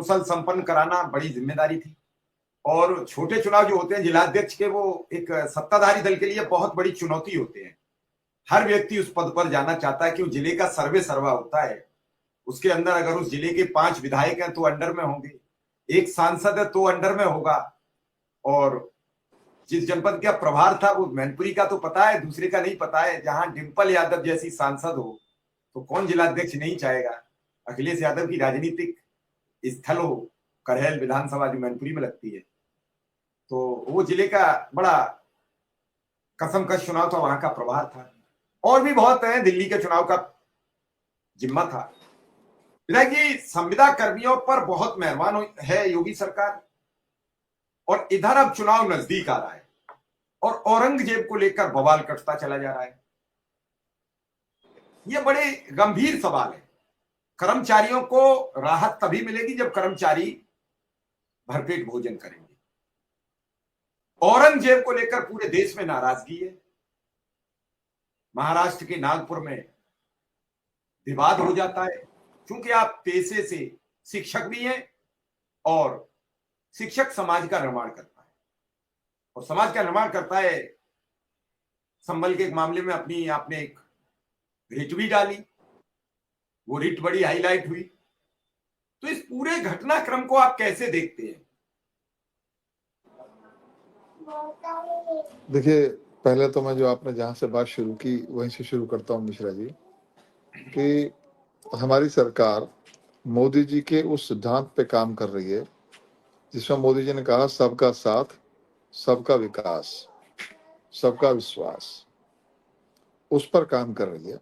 कुशल संपन्न कराना बड़ी जिम्मेदारी थी। और छोटे चुनाव जो होते हैं जिलाध्यक्ष के, वो एक सत्ताधारी दल के लिए बहुत बड़ी चुनौती होते हैं। हर व्यक्ति उस पद पर जाना चाहता है कि वो जिले का सर्वे सर्वा होता है। उसके अंदर अगर उस जिले के 5 विधायक हैं तो अंडर में होंगे, एक सांसद है तो अंडर में होगा, और जिस जनपद का प्रभार था वो मैनपुरी का तो पता है, दूसरे का नहीं पता है। जहां डिंपल यादव जैसी सांसद हो तो कौन जिलाध्यक्ष नहीं चाहेगा। अखिलेश यादव की राजनीतिक स्थल हो करहल विधानसभा जो मैनपुरी में लगती है, तो वो जिले का बड़ा कसमकश चुनाव था, वहां का प्रभार था। और भी बहुत है, दिल्ली के चुनाव का जिम्मा था। विधायक जी, संविदा कर्मियों पर बहुत मेहरबान है योगी सरकार, और इधर अब चुनाव नजदीक आ रहा है और औरंगजेब को लेकर बवाल कटता चला जा रहा है। ये बड़े गंभीर सवाल है। कर्मचारियों को राहत तभी मिलेगी जब कर्मचारी भरपेट भोजन करेंगे। औरंगजेब को लेकर पूरे देश में नाराजगी है। महाराष्ट्र के नागपुर में विवाद हो जाता है, क्योंकि आप पेशे से शिक्षक भी हैं और शिक्षक समाज का निर्माण करता है, और समाज का निर्माण करता है। संभल के एक मामले में अपनी आपने एक रिट भी डाली, वो रिट बड़ी हाईलाइट हुई। तो इस पूरे घटनाक्रम को आप कैसे देखते हैं? देखिए, पहले तो मैं जो आपने जहां से बात शुरू की वहीं से शुरू करता हूं मिश्रा जी, कि हमारी सरकार मोदी जी के उस सिद्धांत पे काम कर रही है जिसमें मोदी जी ने कहा सबका साथ, सबका विकास, सबका विश्वास, उस पर काम कर रही है।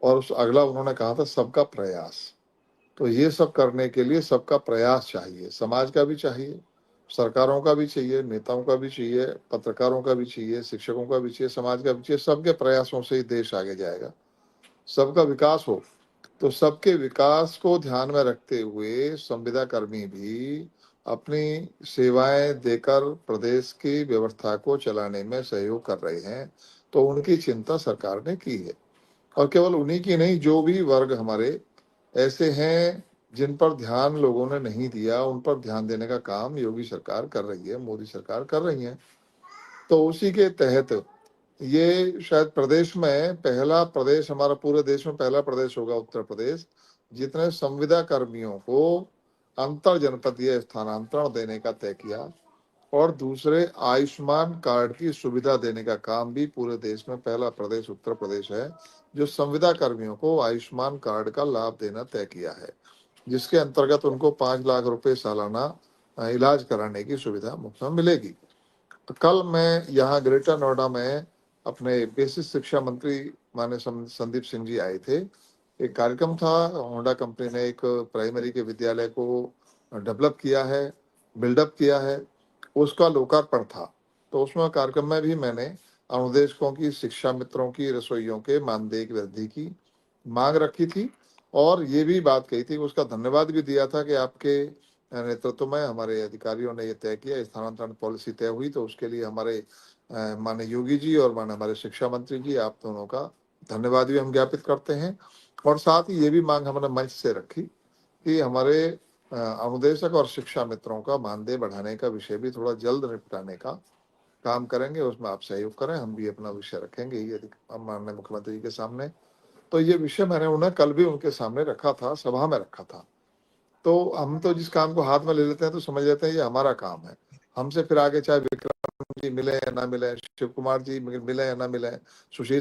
और उस अगला उन्होंने कहा था सबका प्रयास। तो ये सब करने के लिए सबका प्रयास चाहिए, समाज का भी चाहिए, सरकारों का भी चाहिए, नेताओं का भी चाहिए, पत्रकारों का भी चाहिए, शिक्षकों का भी चाहिए, समाज का भी चाहिए। सबके प्रयासों से ही देश आगे जाएगा। सबका विकास हो तो सबके विकास को ध्यान में रखते हुए संविदा कर्मी भी अपनी सेवाएं देकर प्रदेश की व्यवस्था को चलाने में सहयोग कर रहे हैं। तो उनकी चिंता सरकार ने की है, और केवल उन्हीं की नहीं, जो भी वर्ग हमारे ऐसे हैं जिन पर ध्यान लोगों ने नहीं दिया, उन पर ध्यान देने का काम योगी सरकार कर रही है, मोदी सरकार कर रही है। तो उसी के तहत ये शायद प्रदेश में पहला प्रदेश, हमारा पूरे देश में पहला प्रदेश होगा उत्तर प्रदेश, जितने संविदा कर्मियों को अंतर जनपदीय स्थानांतरण देने का तय किया। और दूसरे, आयुष्मान कार्ड की सुविधा देने का काम भी पूरे देश में पहला प्रदेश उत्तर प्रदेश है, जो संविदा कर्मियों को आयुष्मान कार्ड का लाभ देना तय किया है, जिसके अंतर्गत उनको 5 लाख रुपए सालाना इलाज कराने की सुविधा मुफ्त में मिलेगी। तो कल मैं यहाँ ग्रेटर नोएडा में अपने बेसिक शिक्षा मंत्री माननीय संदीप सिंह जी आए थे। एक कार्यक्रम था, होंडा कंपनी ने एक प्राइमरी के विद्यालय को डेवलप किया है, बिल्डअप किया है, उसका लोकार्पण था। तो उसमें कार्यक्रम में भी मैंने अनुदेशकों की, शिक्षा मित्रों की, रसोइयों के मानदेय की वृद्धि की मांग रखी थी, और ये भी बात कही थी, उसका धन्यवाद भी दिया था कि आपके नेतृत्व में हमारे अधिकारियों ने ये तय किया, स्थानांतरण पॉलिसी तय हुई। तो उसके लिए हमारे माननीय योगी जी और माननीय हमारे शिक्षा मंत्री जी, आप दोनों का धन्यवाद भी हम ज्ञापित करते हैं। और साथ ही ये भी मांग हमने मंच से रखी कि हमारे अनुदेशक और शिक्षा मित्रों का मानदेय बढ़ाने का विषय भी थोड़ा जल्द निपटाने का काम करेंगे, उसमें आप सहयोग करें। हम भी अपना विषय रखेंगे ये माननीय मुख्यमंत्री जी के सामने। तो ये विषय मैंने उन्हें कल भी उनके सामने रखा था, सभा में रखा था। तो हम तो जिस काम को हाथ में ले लेते हैं तो समझ लेते हैं ये हमारा काम है। हमसे फिर आगे चाहे विक्रम जी मिले या ना मिले, शिव कुमार जी मिले या ना मिले, सुशील